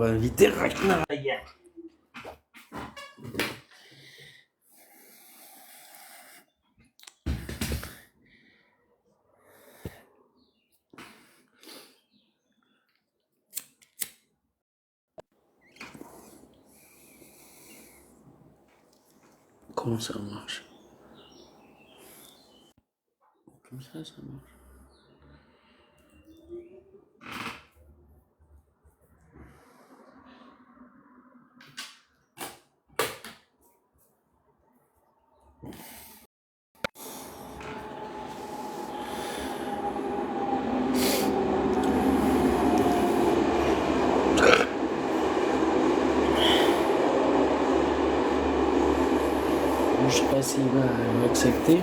va inviter Ragnar à la guerre. Comment ça marche? Comme ça marche. Je sais pas s'il va accepter.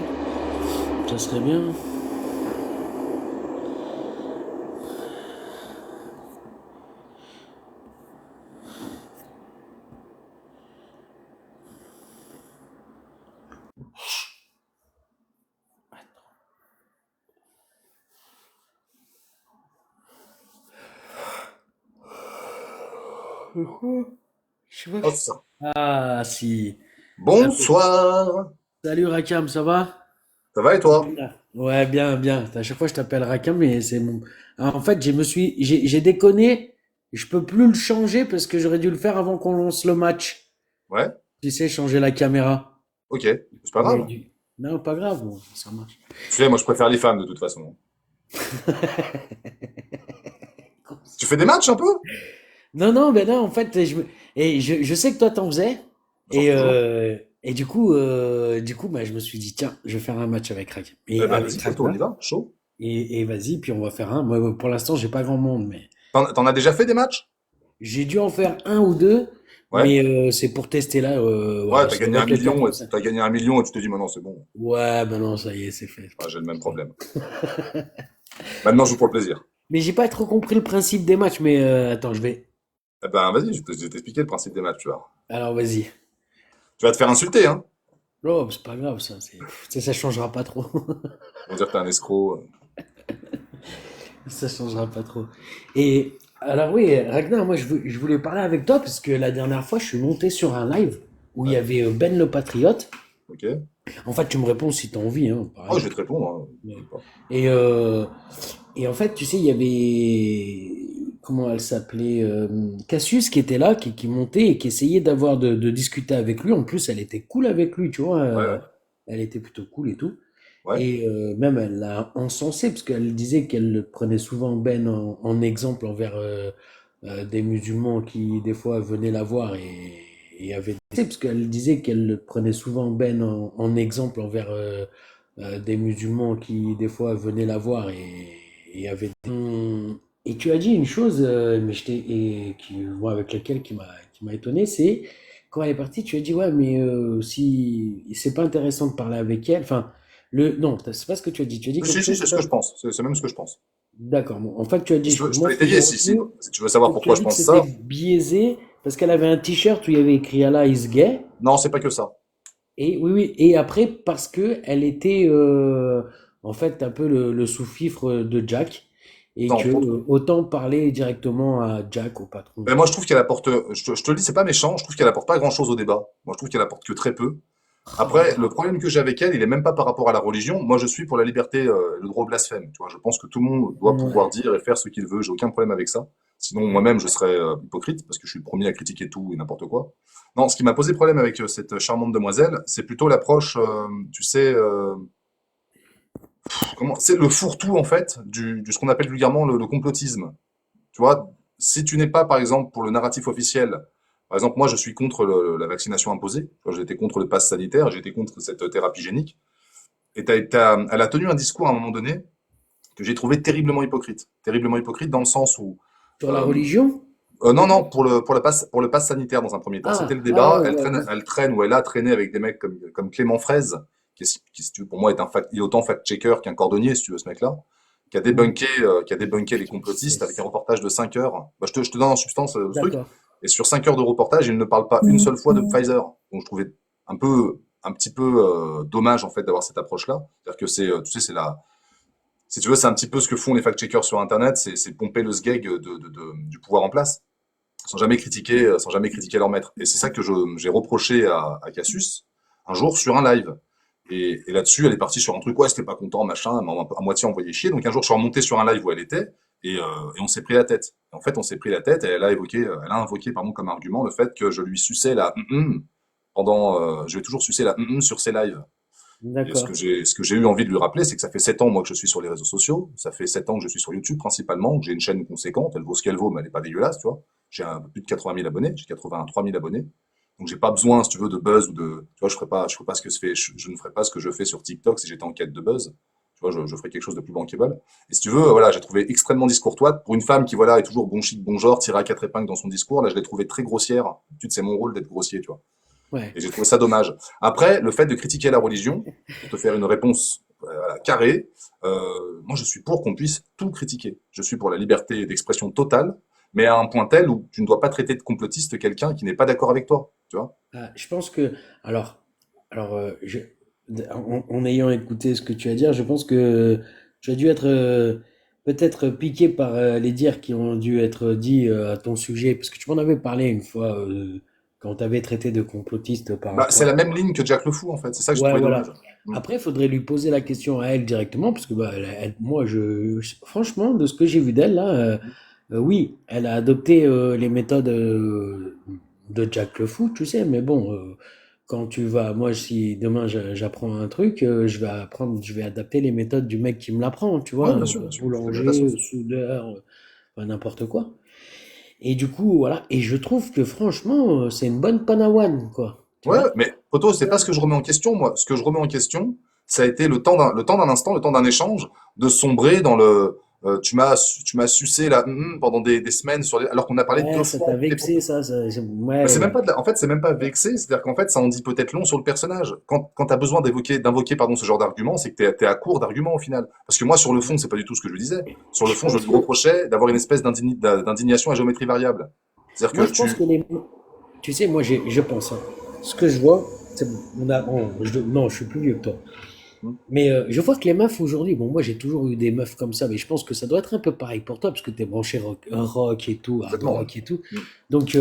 Ça serait bien. Je sais pas. Oh, ça. Ah, si. Ça fait- Bonsoir. Salut Rakam, ça va? Ça va et toi? Ouais, bien, bien. À chaque fois, je t'appelle Rakam, mais c'est mon. Alors, en fait, j'ai déconné. Je peux plus le changer parce que j'aurais dû le faire avant qu'on lance le match. Ouais, Tu sais, changer la caméra. ok, c'est pas Mais grave. du... Non, pas grave, bon, ça marche. Tu sais, moi je préfère les femmes de toute façon. Tu fais des matchs un peu? Non, non, ben non, en fait, je sais que toi t'en faisais. J'en Et, fais toujours. euh, et du coup, bah, je me suis dit, tiens, je vais faire un match avec Rakam. Eh Et ben avec vas-y, poteau, on y Ragnar. va, chaud. Et vas-y, puis on va faire un. Moi, pour l'instant, j'ai pas grand monde, mais T'en as déjà fait des matchs? j'ai dû en faire un ou deux, Ouais. mais c'est pour tester là. Ouais, Voilà, t'as ça gagné va un être le million, 4 ou 5. t'as gagné 1 million et tu te dis maintenant c'est bon. Ouais, ben non, ça y est, c'est fait. Ah, j'ai le même problème. Maintenant je joue pour le plaisir. Mais j'ai pas trop compris le principe des matchs, mais attends, je vais. Eh ben vas-y, je vais t'expliquer le principe des matchs, tu vois. Alors, vas-y. Tu vas te faire insulter, hein. Oh, c'est pas grave, ça changera pas trop. On va dire que t'es un escroc. Ça changera pas trop. Et alors oui, Ragnar, moi je voulais parler avec toi parce que la dernière fois je suis monté sur un live où il y Ouais, avait Ben le Patriote. ok. En fait, tu me réponds si t'as envie, hein, Oh, je pareil. vais te répondre, hein. Mais- T'inquiète pas. Et, euh, et en fait, tu sais, il y avait, comment elle s'appelait, Cassius qui était là, qui montait et qui essayait de discuter avec lui. En plus, elle était cool avec lui, tu vois. Ouais, ouais. Elle était plutôt cool et tout. Ouais. Et même elle l'a encensé parce qu'elle disait qu'elle le prenait souvent Ben en exemple envers des musulmans qui des fois venaient la voir et avaient parce qu'elle disait qu'elle le prenait souvent Ben en exemple envers des musulmans qui des fois venaient la voir et avaient et tu as dit une chose mais et qui moi avec laquelle qui m'a étonné, c'est quand elle est partie tu as dit ouais mais si c'est pas intéressant de parler avec elle, enfin non, c'est pas ce que tu as dit. Tu as dit Si, quelque si, si, chose c'est ce que je comme... pense. C'est même ce que je pense. D'accord. Bon, en fait, tu as dit, Je peux moi, ce que j'ai l'étayer si, retenu, si tu veux savoir c'est que tu as pourquoi je dit que pense c'était ça. biaisé parce qu'elle avait un t-shirt où il y avait écrit Allah is gay. Non, c'est pas que ça. Et oui, oui. Et après, parce que elle était, en fait, un peu le sous-fifre de Jack. Et Non, que autant parler directement à Jack, au patron. ben moi je trouve qu'elle apporte, je te le dis, c'est pas méchant, je trouve qu'elle apporte pas grand-chose au débat. Moi je trouve qu'elle apporte que très peu. Après, le problème que j'ai avec elle, il est même pas par rapport à la religion. Moi je suis pour la liberté, le droit au blasphème. Tu vois, je pense que tout le monde doit pouvoir Ouais. dire et faire ce qu'il veut. J'ai aucun problème avec ça. Sinon moi-même je serais hypocrite parce que je suis le premier à critiquer tout et n'importe quoi. Non, ce qui m'a posé problème avec cette charmante demoiselle, c'est plutôt l'approche, tu sais, comment, c'est le fourre-tout en fait du ce qu'on appelle vulgairement le complotisme. Tu vois, si tu n'es pas, par exemple, pour le narratif officiel, par exemple, moi, je suis contre la vaccination imposée. Tu vois, j'étais contre le pass sanitaire, j'étais contre cette thérapie génique. Et elle a tenu un discours à un moment donné que j'ai trouvé terriblement hypocrite. Terriblement hypocrite dans le sens où, Sur la euh, religion, non, non, peut-être? pour le pass sanitaire dans un premier temps. C'était le Ah, débat. ouais, ouais. Elle traîne ou elle a traîné avec des mecs comme Clément Fraise, qui, si tu veux, pour moi, il est autant fact-checker qu'un cordonnier, si tu veux, ce mec-là, qui a débunké les complotistes avec un reportage de 5 heures. Bah, je te donne en substance le truc. D'accord. Et sur 5 heures de reportage, il ne parle pas une seule fois de Pfizer. Donc, je trouvais un petit peu dommage, en fait, d'avoir cette approche-là. C'est-à-dire que tu sais, si tu veux, c'est un petit peu ce que font les fact-checkers sur Internet, c'est pomper le sgeg du pouvoir en place. sans jamais critiquer leur maître. Et c'est ça que j'ai reproché à Cassius un jour sur un live. Et là-dessus, elle est partie sur un truc, ouais, c'était pas content, machin, elle m'a à moitié envoyé chier. Donc un jour, je suis remonté sur un live où elle était, et on s'est pris la tête. Et en fait, on s'est pris la tête, et elle a invoqué, pardon, comme argument le fait que je lui suçais la pendant, je vais toujours sucer la sur ses lives. Et D'accord. ce que j'ai eu envie de lui rappeler, c'est que ça fait 7 ans, moi, que je suis sur les réseaux sociaux. Ça fait 7 ans que je suis sur YouTube, principalement, que j'ai une chaîne conséquente. Elle vaut ce qu'elle vaut, mais elle est pas dégueulasse, tu vois. J'ai un peu plus de 80 000 abonnés. J'ai 83 000 abonnés. Donc, j'ai pas besoin, si tu veux, de buzz ou de, tu vois, je ferai pas ce que je ne ferai pas ce que je fais sur TikTok si j'étais en quête de buzz. Tu vois, je ferais quelque chose de plus bankable. Et si tu veux, voilà, j'ai trouvé extrêmement discourtoise. Pour une femme qui, voilà, est toujours bon chic, bon genre, tirée à quatre épingles dans son discours, là, je l'ai trouvé très grossière. Tu sais, c'est mon rôle d'être grossier, tu vois. Ouais. Et j'ai trouvé ça dommage. Après, le fait de critiquer la religion, pour te faire une réponse voilà, carrée, moi je suis pour qu'on puisse tout critiquer. Je suis pour la liberté d'expression totale, mais à un point tel où tu ne dois pas traiter de complotiste quelqu'un qui n'est pas d'accord avec toi. Tu vois? Je pense que, alors, en ayant écouté ce que tu as dit, je pense que tu as dû être peut-être piqué par les dires qui ont dû être dits à ton sujet, parce que tu m'en avais parlé une fois quand tu avais traité de complotiste par Bah, c'est rapport. la même ligne que Jack le Fou, en fait. C'est ça que j'ai Ouais, trouvé voilà. dommage. Mm. Après, il faudrait lui poser la question à elle directement, parce que bah, moi, franchement, de ce que j'ai vu d'elle là, oui, elle a adopté les méthodes de Jack le Fou, tu sais, mais bon, quand tu vas, moi, si demain j'apprends un truc, je vais adapter les méthodes du mec qui me l'apprend, tu vois, Ouais, bien sûr. Tu fais bien ta boulanger, sauce. soudeur, enfin, n'importe quoi. Et du coup, voilà. Et je trouve que franchement, c'est une bonne panawan, quoi. Tu Ouais, vois? mais Poto, c'est pas ce que je remets en question, moi. Ce que je remets en question, ça a été le temps d'un instant, le temps d'un échange, de sombrer dans le, tu m'as sucé là, pendant des semaines alors qu'on a parlé Ouais, deux ça fois. t'a vexé, Mais ouais, c'est même ouais. pas en fait, c'est même pas vexé, c'est-à-dire qu'en fait, ça en dit peut-être long sur le personnage. Quand t'as besoin d'invoquer, pardon, ce genre d'argument, c'est que t'es à court d'arguments au final. Parce que moi, sur le fond, c'est pas du tout ce que je lui disais. Sur le Je fond, je pense lui que, reprochais d'avoir une espèce d'indignation à géométrie variable. C'est-à-dire que moi, je pense que tu sais, moi, je pense, hein. Ce que je vois, c'est, non, je suis plus vieux que toi. Hmm, Mais je vois que les meufs aujourd'hui, bon, moi, j'ai toujours eu des meufs comme ça, mais je pense que ça doit être un peu pareil pour toi, parce que t'es branché rock et tout, hard complètement, ouais. rock et tout. Hmm. Donc,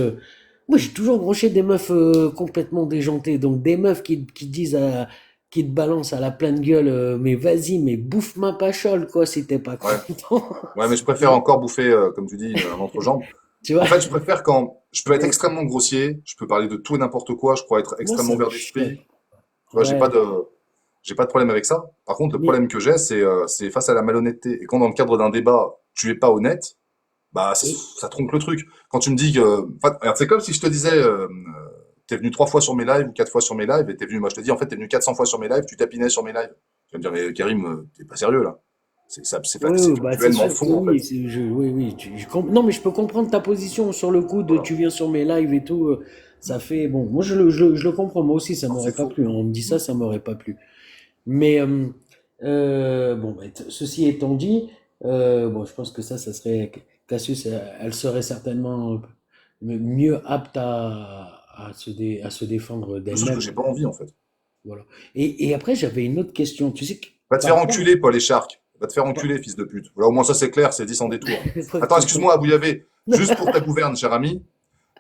moi, j'ai toujours branché des meufs complètement déjantées. Donc, des meufs qui disent qui te balancent à la pleine gueule, mais vas-y, mais bouffe ma pachole, quoi, si t'es pas Ouais. content. Ouais, mais je Tu préfère vois? encore bouffer, comme tu dis, un entrejambe. Tu vois? En fait, je préfère quand je peux être Donc, extrêmement grossier, je peux parler de tout et n'importe quoi, je pourrais être moi, extrêmement ça me ouvert choque. d'esprit. Tu vois, Ouais. j'ai pas de problème avec ça. Par contre, le Mais, problème que j'ai, c'est face à la malhonnêteté. Et quand dans le cadre d'un débat, tu es pas honnête, bah, et, ça trompe le truc. Quand tu me dis que, enfin, alors, c'est comme si je te disais, t'es venu 3 fois sur mes lives ou 4 fois sur mes lives et t'es venu, moi je te dis, en fait, t'es venu 400 fois sur mes lives, tu tapinais sur mes lives. Tu vas me dire, mais Karim, t'es pas sérieux, là. oui, C'est oui, bah, c'est factuellement sûr que faux, en oui. fait. Oui, oui. Non, mais je peux comprendre ta position sur le coup de Voilà. tu viens sur mes lives et tout. Ça fait, bon, moi, je le comprends. Moi aussi, ça Non, c'est m'aurait pas faux. plu, hein. On me dit ça, ça m'aurait pas plu. Mais, bon, bah, ceci étant dit, bon, je pense que ça serait, Cassius, elle serait certainement mieux apte à se défendre C'est juste que d'elle-même. j'ai pas envie, en fait. Voilà. Et après, j'avais une autre question. Tu sais que Va te faire parfois, enculer, Paul Écharque. Va te faire par- enculer, fils de pute. Voilà, au moins ça c'est clair, c'est dit sans détour. faut que Attends, tu fasses excuse-moi, Abouyavé. Juste pour ta gouverne, cher ami.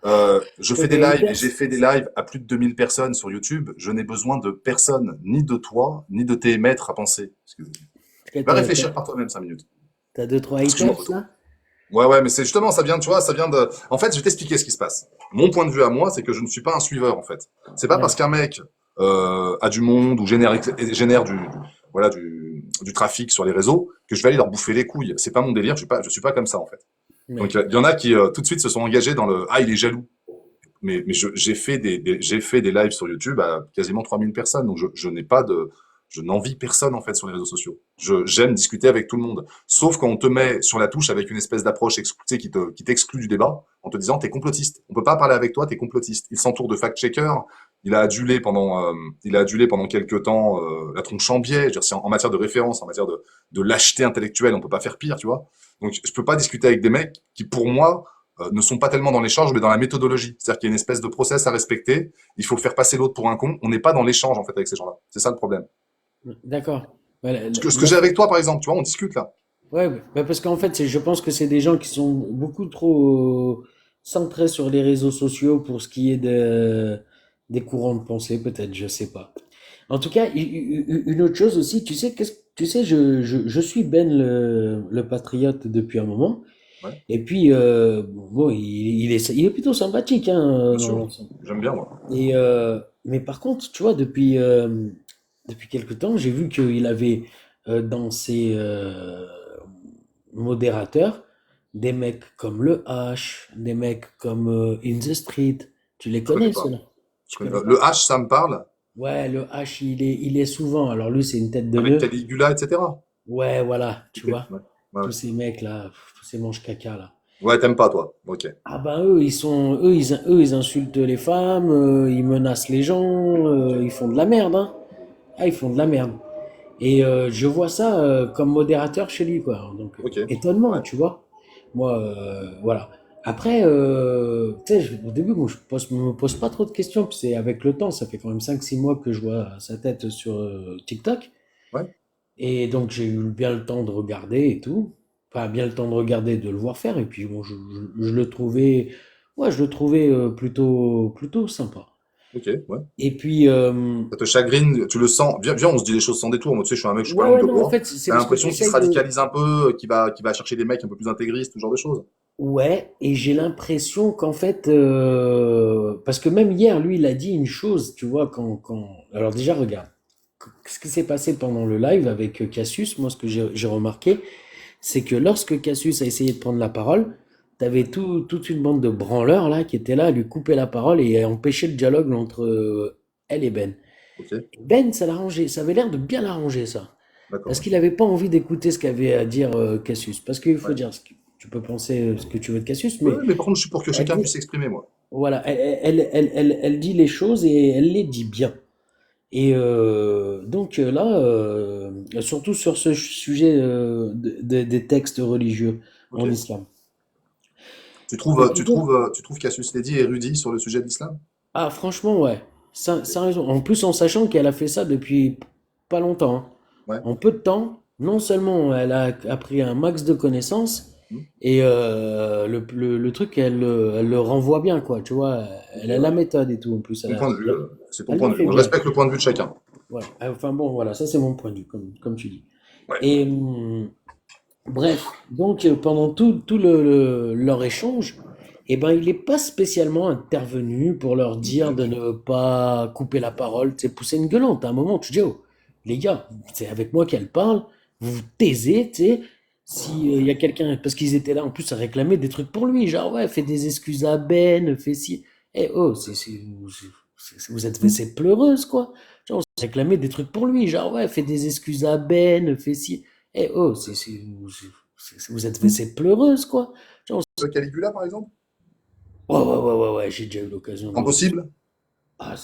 Je fais des des lives et j'ai haters. fait des lives à plus de 2000 personnes sur YouTube. Je n'ai besoin de personne, ni de toi, ni de tes maîtres à penser. Va réfléchir par toi-même 5 minutes. T'as deux, trois Excuse-moi, haters, photo. là? Ouais, ouais, mais c'est justement, ça vient, tu vois, ça vient de. En fait, je vais t'expliquer ce qui se passe. Mon point de vue à moi, c'est que je ne suis pas un suiveur, en fait. C'est pas Ouais. parce qu'un mec a du monde ou génère voilà, du trafic sur les réseaux que je vais aller leur bouffer les couilles. C'est pas mon délire. Je suis pas comme ça, en fait. Donc, Ouais. il y en a qui tout de suite se sont engagés dans le ah, il est jaloux. Mais j'ai fait des lives sur YouTube à quasiment 3000 personnes. Donc, je n'ai pas de, je n'envie personne, en fait, sur les réseaux sociaux. J'aime discuter avec tout le monde. Sauf quand on te met sur la touche avec une espèce d'approche, tu sais, qui t'exclut du débat, en te disant, t'es complotiste. On peut pas parler avec toi, t'es complotiste. Il s'entoure de fact-checkers. Il a adulé pendant quelques temps, la tronche en biais. Je veux dire, en matière de référence, en matière de lâcheté intellectuelle, on peut pas faire pire, tu vois. Donc, je peux pas discuter avec des mecs qui, pour moi, ne sont pas tellement dans l'échange, mais dans la méthodologie. C'est-à-dire qu'il y a une espèce de process à respecter. Il faut faire passer l'autre pour un con. On n'est pas dans l'échange, en fait, avec ces gens-là. C'est ça le problème. D'accord. Ouais, Ce que j'ai avec toi, par exemple, tu vois, on discute là. ouais, ouais. Bah, parce qu'en fait, je pense que c'est des gens qui sont beaucoup trop. centré sur les réseaux sociaux pour ce qui est des courants de pensée, peut-être, je sais pas. En tout cas, une autre chose aussi, tu sais, je suis Ben le patriote depuis un moment. Ouais, Et puis, bon, il est plutôt sympathique, hein, bien dans sûr. l'ensemble. J'aime bien, moi. Mais par contre, tu vois, depuis quelque temps, j'ai vu qu'il avait dans ses modérateurs des mecs comme le H, des mecs comme In the Street. Tu les Je connais connais, pas. ceux-là? Tu connais Le pas? H, ça me parle, Ouais, le H, il est souvent. Alors lui, c'est une tête de avec nœud. Caligula, etc. Ouais, voilà, tu Ok, ouais. vois. Ouais, ouais. Tous ces mecs-là, tous ces manches-caca, là. Ouais, t'aimes pas, toi. Ok. Ah ben ils insultent les femmes, ils menacent les gens, ils font de la merde, hein. Ah, ils font de la merde. Et je vois ça comme modérateur chez lui, quoi. Donc, Ok. étonnement, Ouais. tu vois. Moi, voilà. Après, tu sais, au début, moi, me pose pas trop de questions, puis c'est avec le temps, ça fait quand même 5 6 mois que je vois sa tête sur TikTok. Ouais. Et donc, j'ai eu bien le temps de regarder et tout. Enfin, bien le temps de regarder, de le voir faire. Et puis, bon, je le trouvais, ouais, je le trouvais plutôt sympa. Ok. Ouais. Et puis, Ça te chagrine, tu le sens. Viens, viens, on se dit les choses sans détour. Moi, tu sais, je suis un mec, je suis pas ouais, une langue ouais, de non, en bois. fait, c'est T'as parce que l'impression qu'il se j'essaye de, radicalise un peu, qu'il va chercher des mecs un peu plus intégristes, ce genre de choses. ouais, et j'ai l'impression qu'en fait, parce que même hier, lui, il a dit une chose, tu vois, alors déjà, regarde, ce qui s'est passé pendant le live avec Cassius, moi, ce que j'ai remarqué, c'est que lorsque Cassius a essayé de prendre la parole, t'avais toute une bande de branleurs, là, qui étaient là à lui couper la parole et à empêcher le dialogue entre elle et Ben. Ok. Ben, ça l'arrangeait, ça avait l'air de bien l'arranger, ça. D'accord. Parce qu'il n'avait pas envie d'écouter ce qu'avait à dire Cassius. Parce qu'il Ouais. faut Ouais. dire, tu peux penser ce que tu veux de Cassius, Ouais, mais mais par contre, je suis pour que elle chacun dit, puisse s'exprimer, moi. voilà, elle dit les choses et elle les dit bien. Et donc là, surtout sur ce sujet des textes religieux Ok. en islam. Et puis bon, Tu trouves Cassius Ledy érudit sur le sujet de l'islam? ah franchement, ouais, Ok. ça raison. En plus, en sachant qu'elle a fait ça depuis pas longtemps, hein. Ouais. En peu de temps, non seulement elle a appris un max de connaissances, Hmm. et le truc, elle le renvoie bien, quoi, tu vois. Ok, Elle a la ouais. méthode et tout, en plus, Ton point de vue, c'est ton elle point le de vue. fait Moi, je bien. respecte le point de vue de chacun. Voilà. Enfin bon, voilà, ça c'est mon point de vue, comme tu dis. Ouais. Et bref, donc pendant tout leur échange, eh ben, il n'est pas spécialement intervenu pour leur dire Ok. de ne pas couper la parole, c'est pousser une gueulante. À un moment, tu dis, oh, les gars, c'est avec moi qu'elle parle, vous vous taisez, tu sais. Si il y a quelqu'un, parce qu'ils étaient là en plus à réclamer des trucs pour lui, genre ouais, fais des excuses à Ben, fais ci. Eh oh, vous êtes c'est pleureuse quoi. Genre, on réclamait des trucs pour lui, genre ouais, fais des excuses à Ben, fais ci. Eh oh, vous êtes c'est pleureuse quoi. Genre, Caligula, par exemple? ouais, j'ai déjà eu l'occasion de. Impossible? Ah,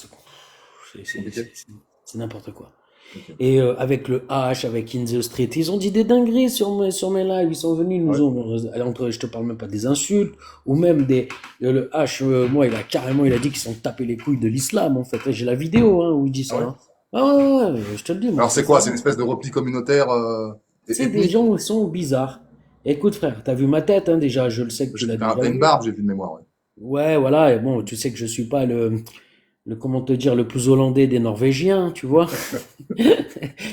Compliqué? c'est n'importe quoi. Ok. Et avec le H, avec In the Street, ils ont dit des dingueries sur mes lives. Ils sont venus, ils nous Ouais. ont. Entre, je te parle même pas des insultes, ou même des. Le H, moi, il a dit qu'ils sont tapés les couilles de l'islam, en fait. J'ai la vidéo, hein, où il dit Ah ça, ouais? hein. Ah ouais, je te le dis, moi, Alors, c'est quoi? C'est une sincèrement. espèce de repli communautaire Tu sais, des ethnique? gens, ils sont bizarres. Écoute, frère, t'as vu ma tête, hein, déjà, je le sais que tu l'as T'as déjà une vu. barbe, j'ai vu de mémoire. Ouais. Ouais, voilà, et bon, tu sais que je suis pas comment te dire, le plus hollandais des Norvégiens, tu vois. Ouais,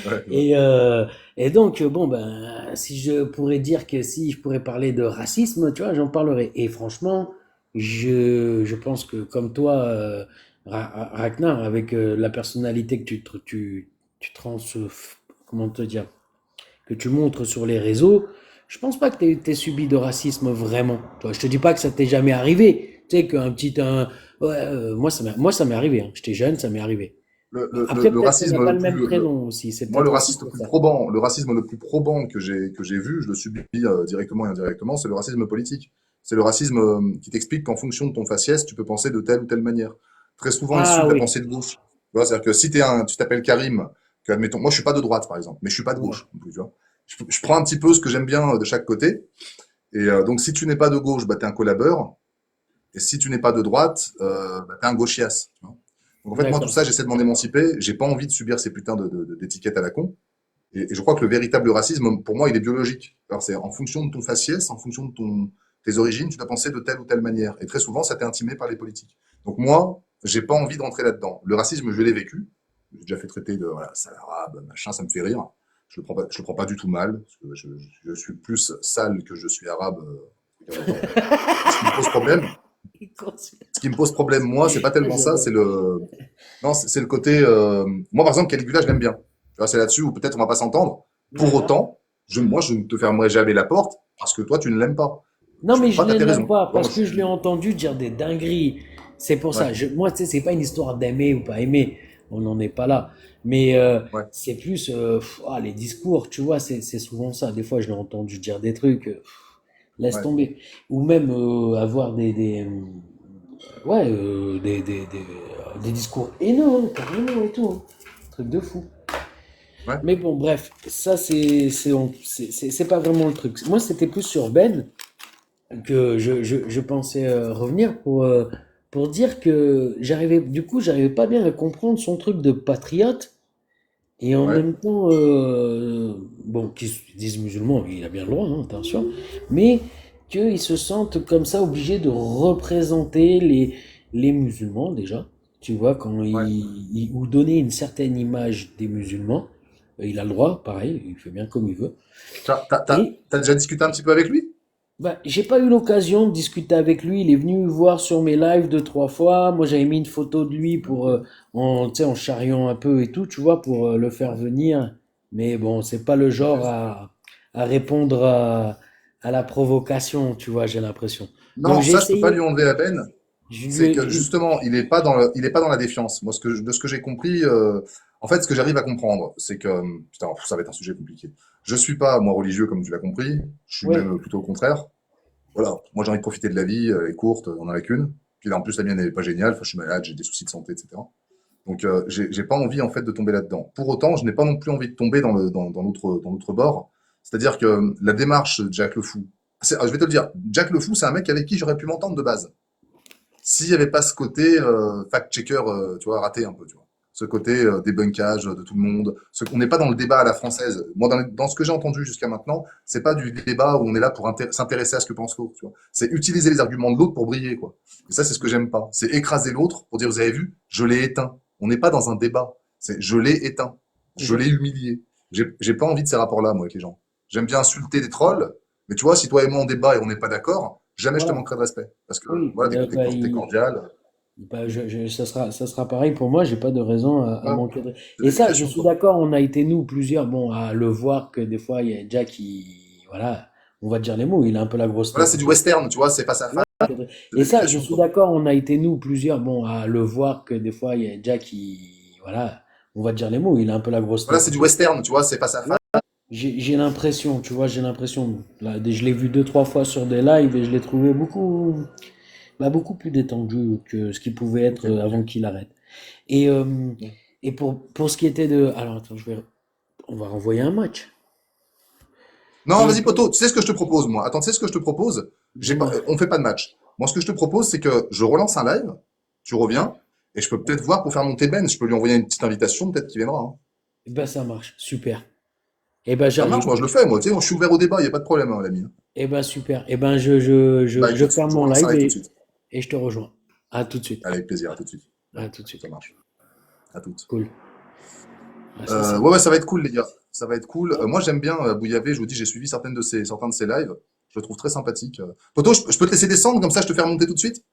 ouais. Et, euh, et donc, bon, ben, si je pourrais dire que si je pourrais parler de racisme, tu vois, j'en parlerai. Et franchement, je pense que comme toi, Ragnar, avec la personnalité que tu comment te dire, que tu montres sur les réseaux, je pense pas que t'aies subi de racisme vraiment. Toi, je te dis pas que ça t'est jamais arrivé. Tu sais, ouais, moi, ça m'est arrivé, hein. J'étais jeune, ça m'est arrivé. Après, Le peut-être qu'on n'a racisme pas le le même plus, prénom aussi. C'est moi, peut-être aussi pour ça. le racisme le plus probant que j'ai vu, je le subis directement et indirectement, c'est le racisme politique. C'est le racisme qui t'explique qu'en fonction de ton faciès, tu peux penser de telle ou telle manière. Très souvent issu Ah de la oui. pensée de gauche. Tu vois, c'est-à-dire que si tu t'appelles Karim, que admettons, moi je suis pas de droite par exemple, mais je suis pas de Ouais. gauche non plus, tu vois. Je prends un petit peu ce que j'aime bien de chaque côté. Et donc si tu n'es pas de gauche, bah t'es un collabeur. Et si tu n'es pas de droite, bah, t'es un gauchias. Tu vois. Donc en fait, moi tout D'accord. ça, j'essaie de m'en émanciper. J'ai pas envie de subir ces putains d'étiquettes à la con. Et je crois que le véritable racisme, pour moi, il est biologique. Alors, c'est en fonction de ton faciès, en fonction de tes origines, tu dois penser de telle ou telle manière. Et très souvent, ça t'est intimé par les politiques. Donc moi, j'ai pas envie de rentrer là-dedans. Le racisme, je l'ai vécu. J'ai déjà fait traiter de voilà, sale arabe, machin, ça me fait rire. Je le prends pas du tout mal, parce que je suis plus sale que je suis arabe. Ce qui me pose problème, ce qui me pose problème, moi, c'est pas tellement ça, c'est le, non, c'est le côté, moi, par exemple, Caligula, je l'aime bien. Tu vois, c'est là-dessus où peut-être on va pas s'entendre. Pour D'accord. autant, moi, je ne te fermerai jamais la porte parce que toi, tu ne l'aimes pas. Non, Tu mais l'aimes je pas, t'as ne tes l'aime raisons. pas Tu vois, parce moi, que je l'ai entendu dire des dingueries. C'est pour ouais, ça. Moi, tu sais, c'est pas une histoire d'aimer ou pas aimer. On n'en est pas là. Mais ouais, c'est plus les discours, tu vois, c'est souvent ça. Des fois, je l'ai entendu dire des trucs, laisse ouais. tomber. Ou même avoir des discours haineux, hein, carrément et tout, hein. Truc de fou. Ouais. Mais bon, bref, ça, c'est pas vraiment le truc. Moi, c'était plus sur Ben que je pensais revenir pour dire que j'arrivais pas bien à comprendre son truc de patriote et en Ouais. même temps, bon, qu'ils se disent musulmans, il a bien le droit, hein, attention, mais qu'ils se sentent comme ça obligés de représenter les musulmans déjà, tu vois, quand Ouais. ou donner une certaine image des musulmans, il a le droit, pareil, il fait bien comme il veut. Et T'as déjà discuté un petit peu avec lui? bah, j'ai pas eu l'occasion de discuter avec lui. Il est venu me voir sur mes lives deux, trois fois. Moi, j'avais mis une photo de lui pour, tu sais, en charriant un peu et tout, tu vois, pour le faire Ouais. venir. Mais bon, c'est pas le genre à répondre à la provocation, tu vois, j'ai l'impression. Donc, Non, j'ai ça, je peux pas essayé. lui enlever la peine. Je lui C'est que ai- justement, il est pas dans la défiance. Moi, de ce que j'ai compris, en fait, ce que j'arrive à comprendre, c'est que, putain, ça va être un sujet compliqué. Je suis pas, moi, religieux, comme tu l'as compris. Je suis Ouais, même plutôt au contraire. Voilà. Moi, j'ai envie de profiter de la vie, elle est courte, on en a qu'une. Puis là, en plus, la mienne, elle est pas géniale. Enfin, je suis malade, j'ai des soucis de santé, etc. Donc, j'ai pas envie, en fait, de tomber là-dedans. Pour autant, je n'ai pas non plus envie de tomber dans l'autre bord. C'est-à-dire que la démarche de Jack le Fou, je vais te le dire, Jack le Fou, c'est un mec avec qui j'aurais pu m'entendre de base. S'il n'y avait pas ce côté fact-checker, tu vois, raté un peu, tu vois. Ce côté débunkage de tout le monde. On n'est pas dans le débat à la française. Moi, dans ce que j'ai entendu jusqu'à maintenant, c'est pas du débat où on est là pour s'intéresser à ce que pense l'autre, tu vois. C'est utiliser les arguments de l'autre pour briller, quoi. Et ça, c'est ce que j'aime pas. C'est écraser l'autre pour dire, vous avez vu, je l'ai éteint. On n'est pas dans un débat. C'est je l'ai éteint. Je l'ai humilié. J'ai pas envie de ces rapports-là, moi, avec les gens. J'aime bien insulter des trolls, mais tu vois, si toi et moi on débat et on n'est pas d'accord, jamais je te voilà. manquerai de respect. Parce que Oui, voilà, t'es cordial. ça sera pareil pour moi, j'ai pas de raison à Voilà. manquer de. C'est Et ça, je l'éducation, suis quoi. d'accord, on a été nous plusieurs, bon, à le voir que des fois, il y a Jack qui, voilà, on va dire les mots, il a un peu la grosse Voilà, tête. c'est du western, tu vois, c'est face à Ouais, face, c'est et ça, je l'éducation, suis quoi. d'accord, on a été nous plusieurs, bon, à le voir que des fois, il y a Jack qui, voilà, on va dire les mots, il a un peu la grosse Voilà, tête. c'est du western, tu vois, c'est face à Ouais, face. j'ai l'impression, tu vois, j'ai l'impression. Là, je l'ai vu deux, trois fois sur des lives et je l'ai trouvé beaucoup plus détendu que ce qu'il pouvait être Ok. avant qu'il arrête. Et, euh, et pour ce qui était de. Alors, attends, on va renvoyer un match. Non, Et vas-y, poto, tu sais ce que je te propose, moi. Attends, tu sais ce que je te propose? dis-moi. On fait pas de match. Moi, ce que je te propose, c'est que je relance un live, tu reviens, et je peux peut-être voir pour faire monter Ben. Je peux lui envoyer une petite invitation, peut-être qu'il viendra, hein. Eh ben, ça marche. Super. Eh ben, Ça marche, j'arrive. moi, je le fais, moi, tu sais, moi, je suis ouvert au débat, il n'y a pas de problème, hein, l'ami. Eh ben, super. Eh ben, Bah, je écoute, ferme je mon relance un live live tout de suite. et je te rejoins. À tout de suite. Allez, avec plaisir, à tout de suite. À tout de Ça suite. marche. À toutes. Cool. Ah, ça, c'est Ouais, bon. ouais, ça va être cool, les gars. Ça va être cool. Ouais. Moi, j'aime bien Bouillavé. Je vous dis, j'ai suivi certains de ses lives. Je le trouve très sympathique. Poto, je peux te laisser descendre, comme ça, je te fais remonter tout de suite?